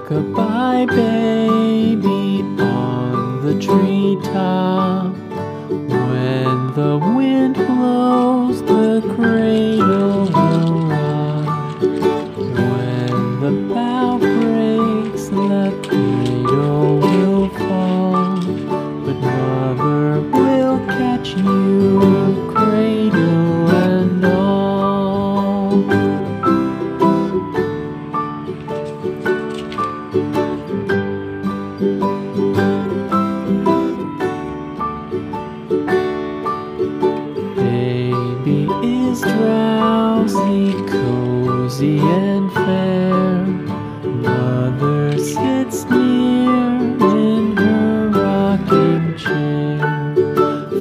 Rock-a-bye baby on the treetop. When the wind blows, the cradle will rock. When the bough breaks, the cradle will fall. But mother will catch you, cradle and all. Baby is drowsy, cozy and fair. Mother sits near in her rocking chair.